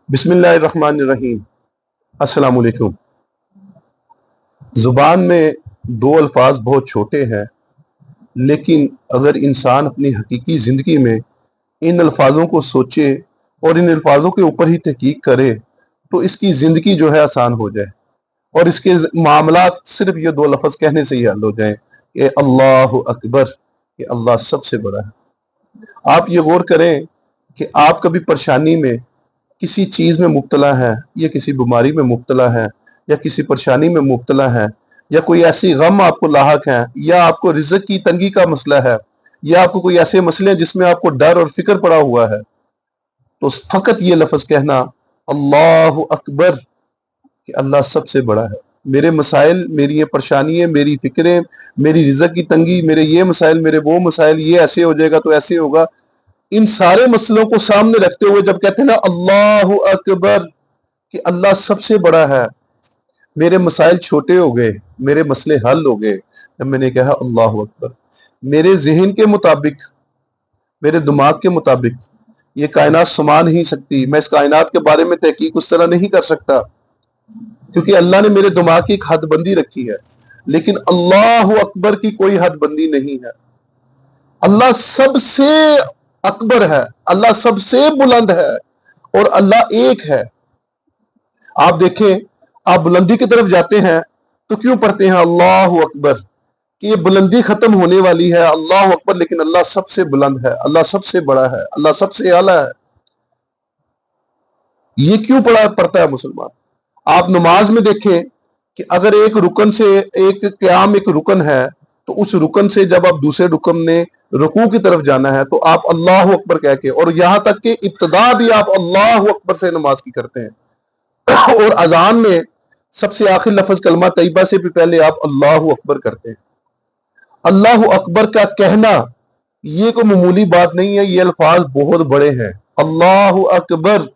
بسم اللہ الرحمن الرحیم۔ السلام علیکم۔ زبان میں دو الفاظ بہت چھوٹے ہیں، لیکن اگر انسان اپنی حقیقی زندگی میں ان الفاظوں کو سوچے اور ان الفاظوں کے اوپر ہی تحقیق کرے تو اس کی زندگی جو ہے آسان ہو جائے، اور اس کے معاملات صرف یہ دو لفظ کہنے سے ہی حل ہو جائیں کہ اللہ اکبر، کہ اللہ سب سے بڑا ہے۔ آپ یہ غور کریں کہ آپ کبھی پریشانی میں، کسی چیز میں مبتلا ہے، یا کسی بیماری میں مبتلا ہے، یا کسی پریشانی میں مبتلا ہے، یا کوئی ایسی غم آپ کو لاحق ہے، یا آپ کو رزق کی تنگی کا مسئلہ ہے، یا آپ کو کوئی ایسے مسئلے ہیں جس میں آپ کو ڈر اور فکر پڑا ہوا ہے، تو فقط یہ لفظ کہنا اللہ اکبر کہ اللہ سب سے بڑا ہے۔ میرے مسائل، میری یہ پریشانیاں، میری فکریں، میری رزق کی تنگی، میرے یہ مسائل، میرے وہ مسائل، یہ ایسے ہو جائے گا تو ایسے ہوگا، ان سارے مسئلوں کو سامنے رکھتے ہوئے جب کہتے ہیں نا اللہ اکبر کہ اللہ سب سے بڑا ہے، میرے مسائل چھوٹے ہو گئے، میرے مسئلے حل ہو گئے جب میں نے کہا اللہ اکبر۔ میرے ذہن کے مطابق، میرے دماغ کے مطابق یہ کائنات سما نہیں سکتی، میں اس کائنات کے بارے میں تحقیق اس طرح نہیں کر سکتا، کیونکہ اللہ نے میرے دماغ کی ایک حد بندی رکھی ہے، لیکن اللہ اکبر کی کوئی حد بندی نہیں ہے۔ اللہ سب سے اکبر ہے، اللہ سب سے بلند ہے، اور اللہ ایک ہے۔ آپ دیکھیں، آپ بلندی کی طرف جاتے ہیں تو کیوں پڑھتے ہیں اللہ اکبر، کہ یہ بلندی ختم ہونے والی ہے، اللہ اکبر، لیکن اللہ سب سے بلند ہے، اللہ سب سے بڑا ہے، اللہ سب سے اعلیٰ ہے۔ یہ کیوں پڑھتا ہے مسلمان؟ آپ نماز میں دیکھیں کہ اگر ایک رکن سے، ایک قیام ایک رکن ہے، تو اس رکن سے جب آپ دوسرے رکن نے رکوع کی طرف جانا ہے تو آپ اللہ اکبر کہہ کے، اور یہاں تک کہ ابتدا بھی آپ اللہ اکبر سے نماز کی کرتے ہیں، اور اذان میں سب سے آخر لفظ کلمہ طیبہ سے بھی پہلے آپ اللہ اکبر کرتے ہیں۔ اللہ اکبر کا کہنا یہ کوئی معمولی بات نہیں ہے، یہ الفاظ بہت بڑے ہیں۔ اللہ اکبر،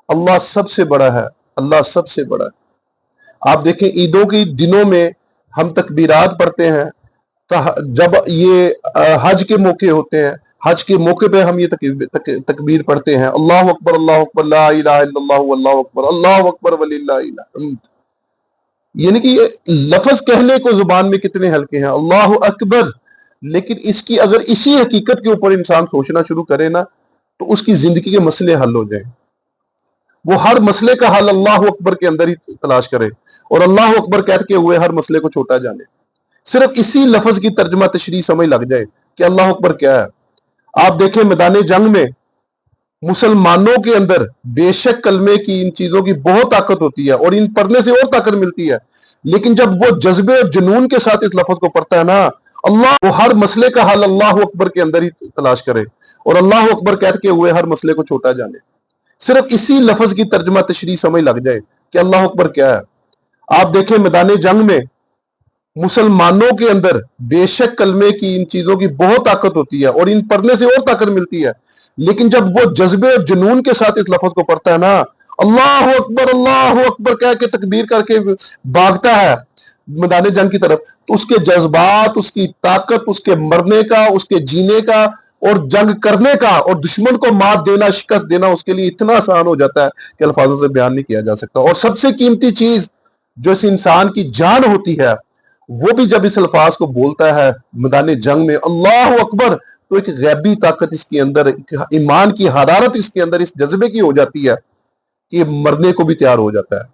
اللہ سب سے بڑا ہے، اللہ سب سے بڑا ہے۔ آپ دیکھیں عیدوں کے دنوں میں ہم تکبیرات پڑھتے ہیں، جب یہ حج کے موقع ہوتے ہیں، حج کے موقع پہ ہم یہ تکبیر پڑھتے ہیں، اللہ اکبر لا الہ الا اللہ اللہ اکبر وللہ الحمد۔ یعنی کہ یہ لفظ کہنے کو زبان میں کتنے ہلکے ہیں، اللہ اکبر، لیکن اس کی اگر اسی حقیقت کے اوپر انسان سوچنا شروع کرے نا تو اس کی زندگی کے مسئلے حل ہو جائیں۔ وہ ہر مسئلے کا حل اللہ اکبر کے اندر ہی تلاش کرے، اور اللہ اکبر کہتے ہوئے ہر مسئلے کو چھوٹا جانے۔ صرف اسی لفظ کی ترجمہ تشریح سمجھ لگ جائے کہ اللہ اکبر کیا ہے۔ آپ دیکھیں میدان جنگ میں مسلمانوں کے اندر بے شک کلمے کی، ان چیزوں کی بہت طاقت ہوتی ہے، اور ان پڑھنے سے اور طاقت ملتی ہے، لیکن جب وہ جذبے اور جنون کے ساتھ اس لفظ کو پڑھتا ہے نا، اللہ وہ ہر مسئلے کا حل اللہ اکبر کے اندر ہی تلاش کرے، اور اللہ اکبر کہتے ہوئے ہر مسئلے کو چھوٹا جانے۔ صرف اسی لفظ کی ترجمہ تشریح سمجھ لگ جائے کہ اللہ اکبر کیا ہے۔ آپ دیکھیں میدان جنگ میں مسلمانوں کے اندر بے شک کلمے کی، ان چیزوں کی بہت طاقت ہوتی ہے، اور ان پڑھنے سے اور طاقت ملتی ہے، لیکن جب وہ جذبے اور جنون کے ساتھ اس لفظ کو پڑھتا ہے نا، اللہ اکبر کہہ کے تکبیر کر کے بھاگتا ہے میدان جنگ کی طرف، تو اس کے جذبات، اس کی طاقت، اس کے مرنے کا، اس کے جینے کا، اور جنگ کرنے کا، اور دشمن کو مات دینا، شکست دینا اس کے لیے اتنا آسان ہو جاتا ہے کہ الفاظوں سے بیان نہیں کیا جا سکتا۔ اور سب سے قیمتی چیز جو اس انسان کی جان ہوتی ہے، وہ بھی جب اس الفاظ کو بولتا ہے میدان جنگ میں اللہ اکبر، تو ایک غیبی طاقت اس کے اندر، ایک ایمان کی حرارت اس کے اندر اس جذبے کی ہو جاتی ہے کہ مرنے کو بھی تیار ہو جاتا ہے۔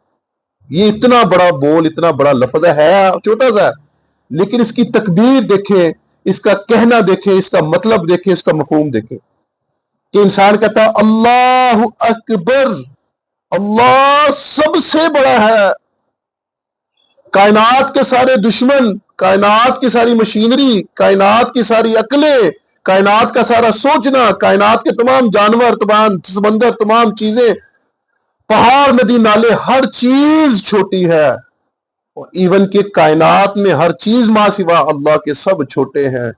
یہ اتنا بڑا بول، اتنا بڑا لفظ ہے چھوٹا سا ہے، لیکن اس کی تکبیر دیکھیں، اس کا کہنا دیکھیں، اس کا مطلب دیکھیں، اس کا مفہوم دیکھیں، کہ انسان کہتا ہے اللہ اکبر، اللہ سب سے بڑا ہے۔ کائنات کے سارے دشمن، کائنات کی ساری مشینری، کائنات کی ساری عقلیں، کائنات کا سارا سوچنا، کائنات کے تمام جانور، تمام سمندر، تمام چیزیں، پہاڑ، ندی، نالے، ہر چیز چھوٹی ہے، اور ایون کہ کائنات میں ہر چیز ماں سوا اللہ کے سب چھوٹے ہیں۔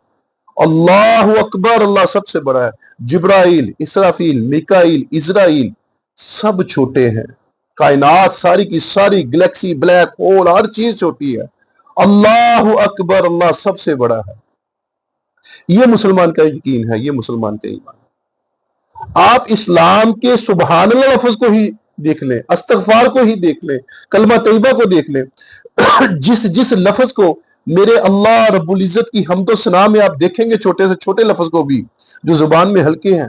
اللہ اکبر، اللہ سب سے بڑا ہے۔ جبرائیل، اسرافیل، میکائیل، اسرائیل سب چھوٹے ہیں۔ کائنات ساری کی ساری، گلیکسی، بلیک ہول، ہر چیز چھوٹی ہے۔ اللہ اکبر، اللہ سب سے بڑا ہے۔ یہ مسلمان کا یقین ہے، یہ مسلمان کا ایمان ہے۔ آپ اسلام کے سبحان اللہ لفظ کو ہی دیکھ لیں, استغفار کو ہی دیکھ لیں, کلمہ طیبہ کو دیکھ لیں. جس جس لفظ کو میرے اللہ رب العزت کی حمد و ثنا میں آپ دیکھیں گے, چھوٹے سے چھوٹے لفظ کو بھی جو زبان میں ہلکے ہیں,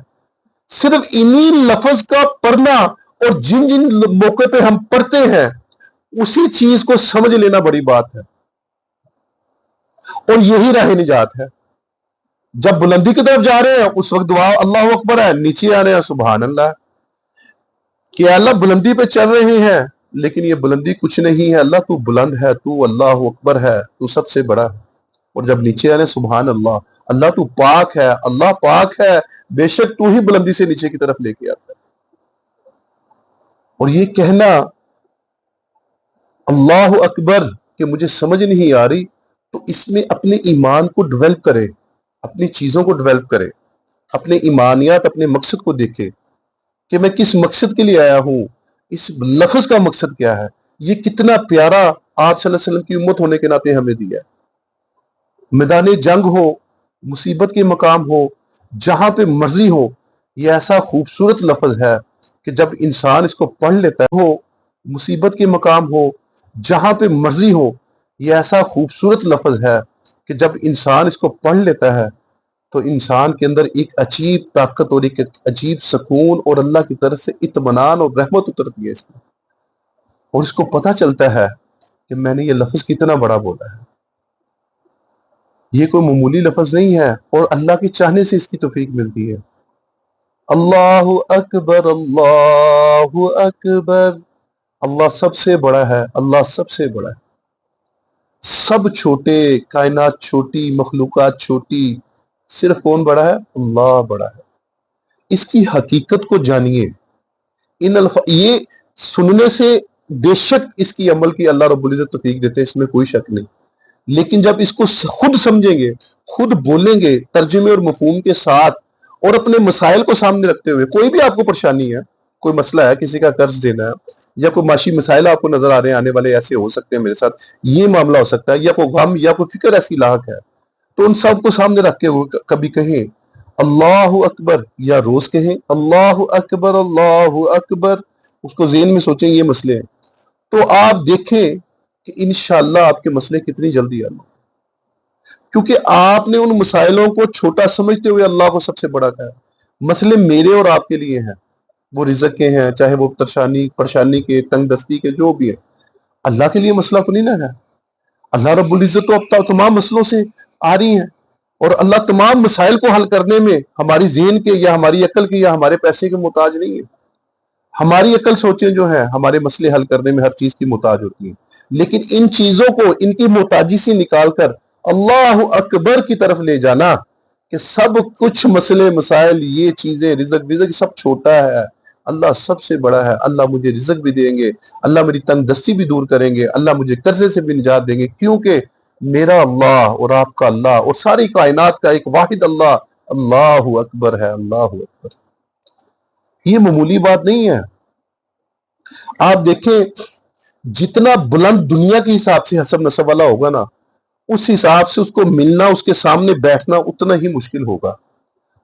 صرف انہی لفظ کا پڑھنا اور جن جن موقع پہ ہم پڑھتے ہیں اسی چیز کو سمجھ لینا بڑی بات ہے, اور یہی راہ نجات ہے. جب بلندی کی طرف جا رہے ہیں اس وقت دعا اللہ اکبر ہے, نیچے آ رہے ہیں سبحان اللہ, کہ اللہ بلندی پہ چل رہے ہیں لیکن یہ بلندی کچھ نہیں ہے, اللہ تو بلند ہے, تو اللہ اکبر ہے, تو سب سے بڑا ہے. اور جب نیچے آ رہے ہیں سبحان اللہ, اللہ تو پاک ہے, اللہ پاک ہے, بے شک تو ہی بلندی سے نیچے کی طرف لے کے آتا ہے. اور یہ کہنا اللہ اکبر کہ مجھے سمجھ نہیں آ رہی, تو اس میں اپنے ایمان کو ڈیولپ کرے, اپنی چیزوں کو ڈیولپ کرے, اپنے ایمانیات, اپنے مقصد کو دیکھے کہ میں کس مقصد کے لیے آیا ہوں, اس لفظ کا مقصد کیا ہے, یہ کتنا پیارا آپ صلی اللہ علیہ وسلم کی امت ہونے کے ناطے ہمیں دیا ہے. میدان جنگ ہو, مصیبت کے مقام ہو, جہاں پہ مرضی ہو, یہ ایسا خوبصورت لفظ ہے کہ جب انسان اس کو پڑھ لیتا ہے, ہو مصیبت کے مقام ہو, جہاں پہ مرضی ہو, یہ ایسا خوبصورت لفظ ہے کہ جب انسان اس کو پڑھ لیتا ہے تو انسان کے اندر ایک عجیب طاقت اور ایک عجیب سکون اور اللہ کی طرف سے اطمینان اور رحمت اترتی ہے اس میں, اور اس کو پتہ چلتا ہے کہ میں نے یہ لفظ کتنا بڑا بولا ہے, یہ کوئی معمولی لفظ نہیں ہے, اور اللہ کے چاہنے سے اس کی توفیق ملتی ہے. اللہ اکبر, اللہ اکبر, اللہ سب سے بڑا ہے, اللہ سب سے بڑا ہے. سب چھوٹے, کائنات چھوٹی, مخلوقات چھوٹی, صرف کون بڑا ہے؟ اللہ بڑا ہے. اس کی حقیقت کو جانیے. یہ سننے سے بے شک اس کی عمل کی اللہ رب العزت توفیق دیتے ہیں, اس میں کوئی شک نہیں, لیکن جب اس کو خود سمجھیں گے, خود بولیں گے ترجمے اور مفہوم کے ساتھ, اور اپنے مسائل کو سامنے رکھتے ہوئے, کوئی بھی آپ کو پریشانی ہے, کوئی مسئلہ ہے, کسی کا قرض دینا ہے, یا کوئی معاشی مسائل آپ کو نظر آ رہے ہیں, آنے والے ایسے ہو سکتے ہیں میرے ساتھ, یہ معاملہ ہو سکتا ہے, یا کوئی غم یا کوئی فکر ایسی لاحق ہے, تو ان سب کو سامنے رکھ کے کبھی کہیں اللہ اکبر, یا روز کہیں اللہ اکبر, اللہ اکبر, اس کو ذہن میں سوچیں یہ مسئلے ہیں, تو آپ دیکھیں کہ انشاءاللہ آپ کے مسئلے کتنی جلدی حل ہوں, کیونکہ آپ نے ان مسائلوں کو چھوٹا سمجھتے ہوئے اللہ کو سب سے بڑا کہا. مسئلے میرے اور آپ کے لیے ہیں, وہ رزق کے ہیں, چاہے وہ پریشانی کے, تنگ دستی کے, جو بھی ہے, اللہ کے لیے مسئلہ تو نہیں نہ ہے. اللہ رب العزت تو اب تمام مسئلوں سے آ رہی ہیں, اور اللہ تمام مسائل کو حل کرنے میں ہماری ذہن کے یا ہماری عقل کے یا ہمارے پیسے کے محتاج نہیں ہے. ہماری عقل سوچیں جو ہے ہمارے مسئلے حل کرنے میں ہر چیز کی محتاج ہوتی ہیں, لیکن ان چیزوں کو ان کی محتاجی سے نکال کر اللہ اکبر کی طرف لے جانا کہ سب کچھ مسئلے مسائل, یہ چیزیں, رزق سب چھوٹا ہے, اللہ سب سے بڑا ہے, اللہ مجھے رزق بھی دیں گے, اللہ میری تنگ دستی بھی دور کریں گے, اللہ مجھے قرضے سے بھی نجات دیں گے, کیونکہ میرا اللہ اور آپ کا اللہ اور ساری کائنات کا ایک واحد اللہ, اللہ اکبر ہے, اللہ اکبر. یہ معمولی بات نہیں ہے. آپ دیکھیں جتنا بلند دنیا کے حساب سے حسب نسب والا ہوگا نا, اس حساب سے اس کو ملنا, اس کے سامنے بیٹھنا اتنا ہی مشکل ہوگا.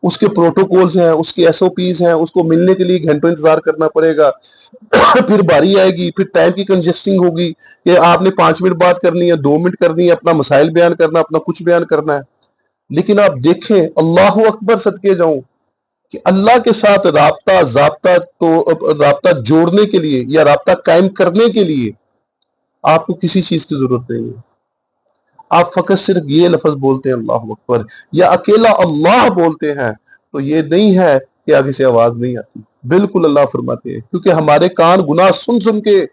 اس کے پروٹوکولز ہیں, اس کے ایس او پیز ہیں, اس کو ملنے کے لیے گھنٹوں انتظار کرنا پڑے گا. پھر باری آئے گی, پھر ٹائم کی کنجسٹنگ ہوگی کہ آپ نے 5 منٹ بات کرنی ہے, 2 منٹ کرنی ہے, اپنا مسائل بیان کرنا, اپنا کچھ بیان کرنا ہے. لیکن آپ دیکھیں اللہ اکبر صدقے جاؤں کہ اللہ کے ساتھ رابطہ جوڑنے کے لیے یا رابطہ قائم کرنے کے لیے آپ کو کسی چیز کی ضرورت نہیں ہے. آپ فقط صرف یہ لفظ بولتے ہیں اللہ اکبر, یا اکیلا اللہ بولتے ہیں, تو یہ نہیں ہے کہ آگے سے آواز نہیں آتی. بالکل اللہ فرماتے ہیں کیونکہ ہمارے کان گناہ سن سن کے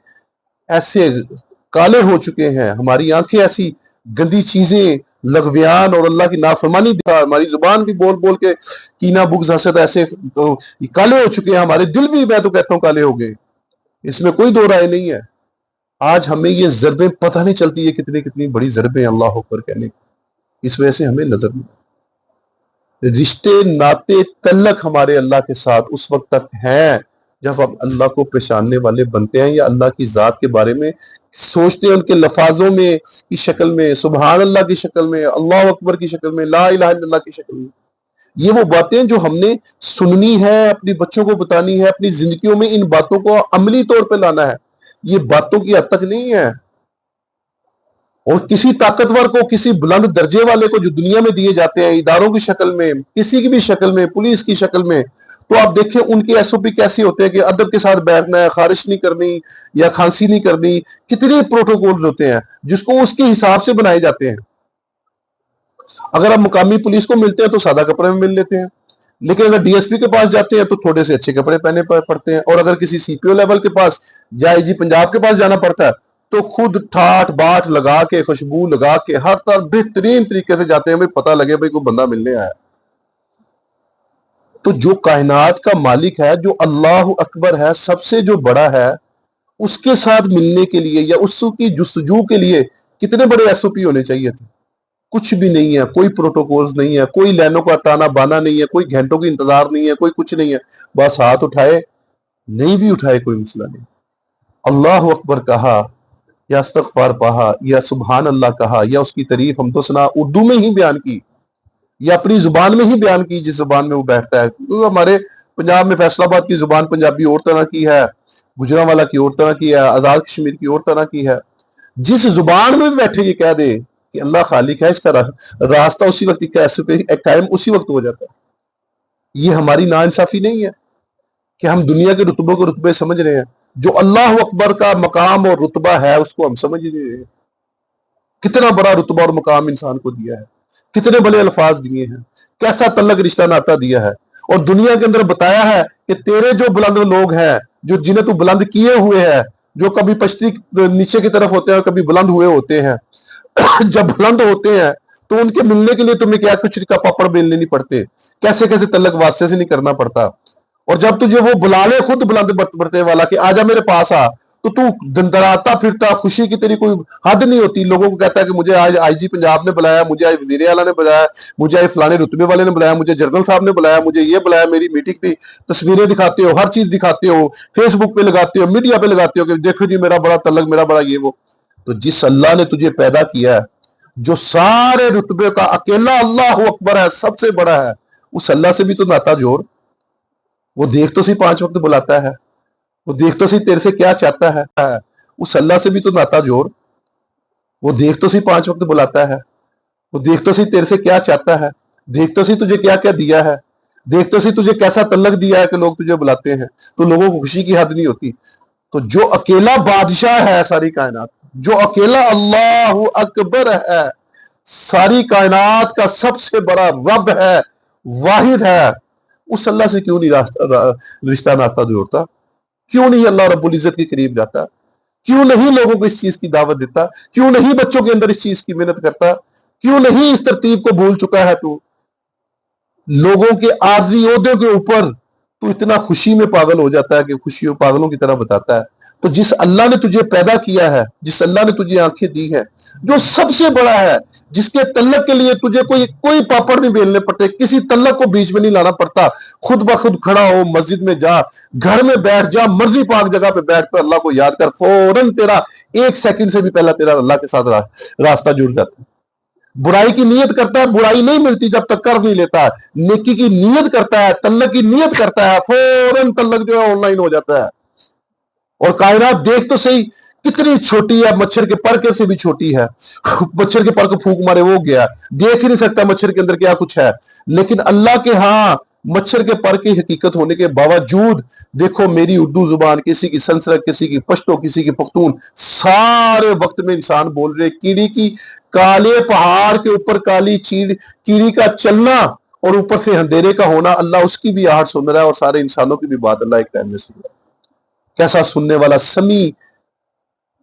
ایسے کالے ہو چکے ہیں, ہماری آنکھیں ایسی گندی چیزیں, لغویان اور اللہ کی نافرمانی دکھا, ہماری زبان بھی بول بول کے کینہ بغض حسد ایسے کالے ہو چکے ہیں, ہمارے دل بھی میں تو کہتا ہوں کالے ہو گئے, اس میں کوئی دو رائے نہیں ہے. آج ہمیں یہ ضربیں پتہ نہیں چلتی ہے کتنی بڑی ضربیں اللہ اکبر کہنے, اس وجہ سے ہمیں نظر نہیں. رشتے ناطے تعلق ہمارے اللہ کے ساتھ اس وقت تک ہیں جب ہم اللہ کو پہچاننے والے بنتے ہیں, یا اللہ کی ذات کے بارے میں سوچتے ہیں, ان کے لفاظوں میں کی شکل میں, سبحان اللہ کی شکل میں, اللہ اکبر کی شکل میں, لا الہ الا اللہ کی شکل میں. یہ وہ باتیں جو ہم نے سننی ہے، اپنی بچوں کو بتانی ہے، اپنی زندگیوں میں ان باتوں کو عملی طور پہ لانا ہے، یہ باتوں کی حد تک نہیں ہے۔ اور کسی طاقتور کو، کسی بلند درجے والے کو جو دنیا میں دیے جاتے ہیں اداروں کی شکل میں، کسی کی بھی شکل میں، پولیس کی شکل میں، تو آپ دیکھیں ان کے ایس او پی کیسے ہوتے ہیں کہ ادب کے ساتھ بیٹھنا ہے، خارش نہیں کرنی یا کھانسی نہیں کرنی، کتنے پروٹوکولز ہوتے ہیں جس کو اس کے حساب سے بنائے جاتے ہیں۔ اگر آپ مقامی پولیس کو ملتے ہیں تو سادہ کپڑے میں مل لیتے ہیں، لیکن اگر ڈی ایس پی کے پاس جاتے ہیں تو تھوڑے سے اچھے کپڑے پہنے پڑتے ہیں، اور اگر کسی سی پی او لیول کے پاس یا آئی جی پنجاب کے پاس جانا پڑتا ہے تو خود ٹھاٹ باٹ لگا کے، خوشبو لگا کے، ہر طرح بہترین طریقے سے جاتے ہیں بھائی پتہ لگے بھائی کوئی بندہ ملنے آیا۔ تو جو کائنات کا مالک ہے، جو اللہ اکبر ہے، سب سے جو بڑا ہے، اس کے ساتھ ملنے کے لیے یا اس کی جستجو کے لیے کتنے بڑے ایس او پی ہونے چاہیے تھے؟ کچھ بھی نہیں ہے، کوئی پروٹوکولز نہیں ہے، کوئی لائنوں کا تانا بانا نہیں ہے، کوئی گھنٹوں کی انتظار نہیں ہے، کوئی کچھ نہیں ہے، بس ہاتھ اٹھائے، نہیں بھی اٹھائے کوئی مسئلہ نہیں، اللہ اکبر کہا یا استغفار پڑھا یا سبحان اللہ کہا یا اس کی تعریف حمد و ثنا اردو میں ہی بیان کی یا اپنی زبان میں ہی بیان کی جس زبان میں وہ بیٹھتا ہے، کیونکہ ہمارے پنجاب میں فیصل آباد کی زبان پنجابی اور طرح کی ہے، گجرانوالا کی اور طرح کی ہے، آزاد کشمیر کی اور طرح کی ہے، جس زبان میں بھی بیٹھے یہ کہہ دے کہ اللہ خالق ہے، اس کا راستہ اسی وقت قائم اسی وقت ہو جاتا ہے۔ یہ ہماری ناانصافی نہیں ہے کہ ہم دنیا کے رتبوں کو رتبے سمجھ رہے ہیں، جو اللہ اکبر کا مقام اور رتبہ ہے اس کو ہم سمجھ نہیں رہے ہیں۔ کتنا بڑا رتبہ اور مقام انسان کو دیا ہے، کتنے بڑے الفاظ دیے ہیں، کیسا تعلق رشتہ ناتا دیا ہے، اور دنیا کے اندر بتایا ہے کہ تیرے جو بلند لوگ ہیں، جو جنہیں تو بلند کیے ہوئے ہیں، جو کبھی پشتی نیچے کی طرف ہوتے ہیں، کبھی بلند ہوئے ہوتے ہیں، جب بلند ہوتے ہیں تو ان کے ملنے کے لیے تمہیں کیا کچھ کا پاپڑ بیلنے نہیں پڑتے، کیسے کیسے تعلق واسطے سے نہیں کرنا پڑتا، اور جب تجھے وہ بلا لے خود بلند برتبے والا کہ آجا میرے پاس آ، تو تو دندراتا پھرتا، خوشی کی تیری کوئی حد نہیں ہوتی، لوگوں کو کہتا ہے کہ مجھے آج آئی جی پنجاب نے بلایا، مجھے آج وزیر اعلیٰ نے بلایا، مجھے آج فلانے رتبے والے نے بلایا، مجھے جنرل صاحب نے بلایا، مجھے یہ بلایا، میری میٹنگ تھی، تصویریں دکھاتے ہو، ہر چیز دکھاتے ہو، فیس بک پہ لگاتے ہو، میڈیا پہ لگاتے ہو کہ دیکھو جی میرا بڑا تعلق، میرا بڑا یہ وہ۔ تو جس اللہ نے تجھے پیدا کیا ہے، جو سارے رتبے کا اکیلا اللہ اکبر ہے، سب سے بڑا ہے، اس اللہ سے بھی تو ناتا جوڑ۔ وہ دیکھ تو سی 5 وقت بلاتا ہے، وہ دیکھ تو سی تیرے سے کیا چاہتا ہے، اس اللہ سے بھی تو ناتا جوڑ۔ وہ دیکھ تو سی 5 وقت بلاتا ہے، وہ دیکھ تو سی تیرے سے کیا چاہتا ہے، دیکھ تو سی تجھے کیا کیا دیا ہے، دیکھ تو سی تجھے کیسا تعلق دیا ہے کہ لوگ تجھے بلاتے ہیں، تو لوگوں کو خوشی کی حد نہیں ہوتی۔ تو جو اکیلا بادشاہ ہے ساری کائنات، جو اکیلا اللہ اکبر ہے، ساری کائنات کا سب سے بڑا رب ہے، واحد ہے، اس اللہ سے کیوں نہیں رشتہ ناتا جوڑتا؟ کیوں نہیں اللہ رب العزت کے قریب جاتا؟ کیوں نہیں لوگوں کو اس چیز کی دعوت دیتا؟ کیوں نہیں بچوں کے اندر اس چیز کی محنت کرتا؟ کیوں نہیں اس ترتیب کو بھول چکا ہے تو؟ لوگوں کے عارضی عہدوں کے اوپر تو اتنا خوشی میں پاگل ہو جاتا ہے کہ خوشی و پاگلوں کی طرح بتاتا ہے۔ تو جس اللہ نے تجھے پیدا کیا ہے، جس اللہ نے تجھے آنکھیں دی ہے، جو سب سے بڑا ہے، جس کے تعلق کے لیے تجھے کوئی پاپڑ نہیں بیلنے پڑتے، کسی تعلق کو بیچ میں نہیں لانا پڑتا، خود بخود کھڑا ہو، مسجد میں جا، گھر میں بیٹھ جا، مرضی پاک جگہ پہ بیٹھ کر اللہ کو یاد کر، فوراً تیرا 1 سیکنڈ سے بھی پہلا تیرا اللہ کے ساتھ راستہ جڑ جاتا ہے۔ برائی کی نیت کرتا ہے، برائی نہیں ملتی جب تک کر نہیں لیتا، نیکی کی نیت کرتا ہے، تعلق کی نیت کرتا ہے، فوراً تعلق جو ہے آن لائن ہو جاتا ہے۔ اور کائنات دیکھ تو صحیح کتنی چھوٹی ہے، مچھر کے پر کے سے بھی چھوٹی ہے، مچھر کے پر کو پھونک مارے وہ گیا، دیکھ ہی نہیں سکتا مچھر کے اندر کیا کچھ ہے، لیکن اللہ کے ہاں مچھر کے پر کی حقیقت ہونے کے باوجود دیکھو میری اردو زبان، کسی کی سنسکرت، کسی کی پشتو، کسی کی پختون، سارے وقت میں انسان بول رہے، کیڑی کی کالے پہاڑ کے اوپر کالی کیڑی کا چلنا اور اوپر سے اندھیرے کا ہونا، اللہ اس کی بھی آہٹ سن رہا ہے، اور سارے انسانوں کی بھی بات اللہ ایک ٹائم میں سن رہا ہے۔ کیسا سننے والا، سمیع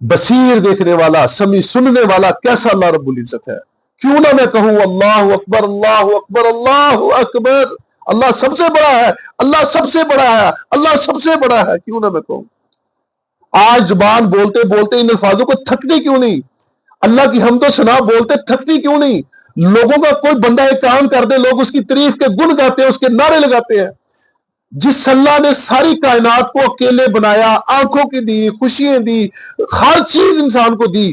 بصیر، دیکھنے والا، سمیع سننے والا، کیسا اللہ رب العزت ہے۔ کیوں نہ میں کہوں اللہ اکبر، اللہ اکبر، اللہ اکبر، اللہ سب سے بڑا ہے، اللہ سب سے بڑا ہے، اللہ سب سے بڑا ہے، کیوں نہ میں کہوں؟ آج زبان بولتے بولتے ان الفاظوں کو تھکتی کیوں نہیں؟ اللہ کی حمد و ثنا بولتے تھکتی کیوں نہیں؟ لوگوں کا کوئی بندہ ایک کام کر دے، لوگ اس کی تعریف کے گن گاتے ہیں، اس کے نعرے لگاتے ہیں۔ جس اللہ نے ساری کائنات کو اکیلے بنایا، آنکھوں کی دی، خوشیاں دی، ہر چیز انسان کو دی،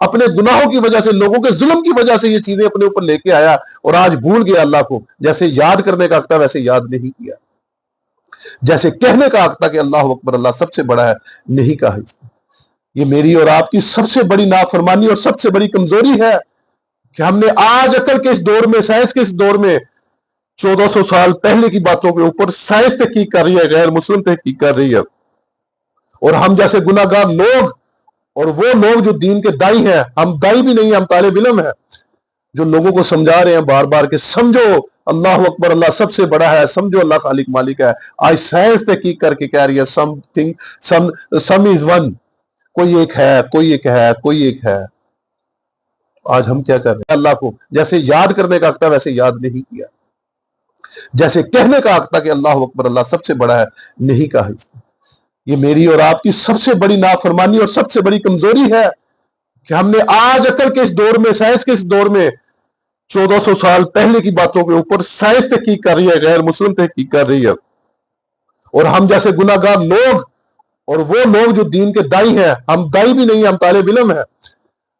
اپنے گناہوں کی وجہ سے, لوگوں کے ظلم کی وجہ سے یہ چیزیں اپنے اوپر لے کے آیا, اور آج بھول گیا اللہ کو. جیسے یاد کرنے کا حق تھا ویسے یاد نہیں کیا, جیسے کہنے کا حق تھا کہ اللہ اکبر اللہ سب سے بڑا ہے, نہیں کہا. یہ میری اور آپ کی سب سے بڑی نافرمانی اور سب سے بڑی کمزوری ہے کہ ہم نے آج عقل کے اس دور میں, سائنس کے اس دور میں, 1400 سال پہلے کی باتوں کے اوپر سائنس تحقیق کر رہی ہے, غیر مسلم تحقیق کر رہی ہے, اور ہم جیسے گناہ گار لوگ اور وہ لوگ جو دین کے دائی ہیں, ہم دائی بھی نہیں, ہم طالب علم ہیں, جو لوگوں کو سمجھا رہے ہیں بار بار کہ سمجھو اللہ اکبر اللہ سب سے بڑا ہے, سمجھو اللہ خالق مالک ہے. آج سائنس تحقیق کر کے کہہ رہی ہے سم از ون, کوئی ایک ہے, کوئی ایک ہے, کوئی ایک ہے. آج ہم کیا کر رہے ہیں؟ اللہ کو جیسے یاد کرنے کا حق تھا ویسے یاد نہیں کیا, جیسے کہنے کا حق تھا کہ اللہ اکبر اللہ سب سے بڑا ہے, نہیں کہا. یہ میری اور آپ کی سب سے بڑی نافرمانی اور سب سے بڑی کمزوری ہے کہ ہم نے آج عقل کے اس دور میں, سائنس کے اس دور میں, 1400 سال پہلے کی باتوں کے اوپر سائنس تحقیق کر رہی ہے, غیر مسلم تحقیق کر رہی ہے, اور ہم جیسے گناہ گار لوگ اور وہ لوگ جو دین کے دائی ہیں, ہم دائی بھی نہیں, ہم طالب علم ہیں,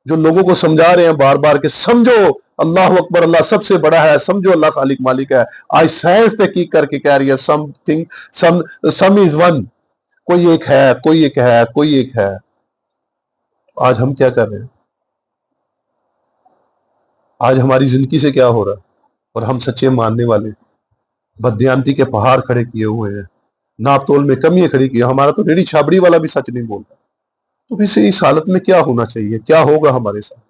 جو لوگوں کو سمجھا رہے ہیں بار بار کہ سمجھو اللہ اکبر اللہ سب سے بڑا ہے, سمجھو اللہ خالق مالک ہے. آج سائنس تحقیق کر کے کہہ رہی ہے سم از ون, کوئی ایک ہے, کوئی ایک ہے, کوئی ایک ہے. آج ہم کیا کر رہے ہیں؟ آج ہماری زندگی سے کیا ہو رہا ہے؟ اور ہم سچے ماننے والے بددیانتی کے پہاڑ کھڑے کیے ہوئے ہیں, ناپ تول میں کمیاں کھڑی کی. ہمارا تو ریڑھی چھابڑی والا بھی سچ نہیں بولتا. تو اس حالت میں کیا ہونا چاہیے, کیا ہوگا ہمارے ساتھ؟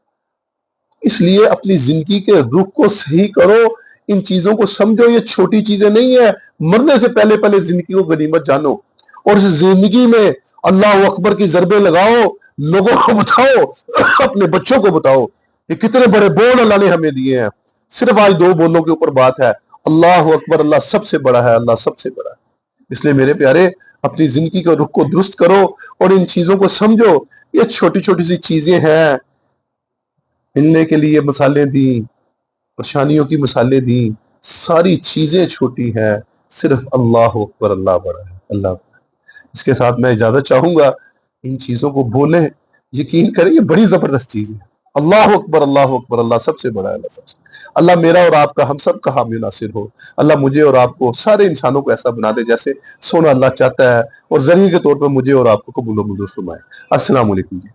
اس لیے اپنی زندگی کے رخ کو صحیح کرو, ان چیزوں کو سمجھو. یہ چھوٹی چیزیں نہیں ہیں, مرنے سے پہلے پہلے زندگی کو غنیمت جانو, اور اس زندگی میں اللہ اکبر کی ضربیں لگاؤ, لوگوں کو بتاؤ, اپنے بچوں کو بتاؤ کہ کتنے بڑے بول اللہ نے ہمیں دیے ہیں. صرف آج 2 بولوں کے اوپر بات ہے, اللہ اکبر اللہ سب سے بڑا ہے, اللہ سب سے بڑا ہے. اس لیے میرے پیارے, اپنی زندگی کے رخ کو درست کرو اور ان چیزوں کو سمجھو. یہ چھوٹی چھوٹی سی چیزیں ہیں, ملنے کے لیے مثالیں دیں, پریشانیوں کی مثالیں دیں, ساری چیزیں چھوٹی ہیں, صرف اللہ اکبر اللہ بڑا ہے, اللہ. اس کے ساتھ میں اجازت چاہوں گا, ان چیزوں کو بولیں, یقین کریں یہ بڑی زبردست چیز ہے. اللہ اکبر اللہ سب سے بڑا ہے, اللہ سب سے. اللہ میرا اور آپ کا, ہم سب کا حامی ناصر ہو. اللہ مجھے اور آپ کو, سارے انسانوں کو ایسا بنا دے جیسے سونا اللہ چاہتا ہے, اور ذریعے کے طور پر مجھے اور آپ کو قبول و منظور فرمائے. السلام علیکم جی.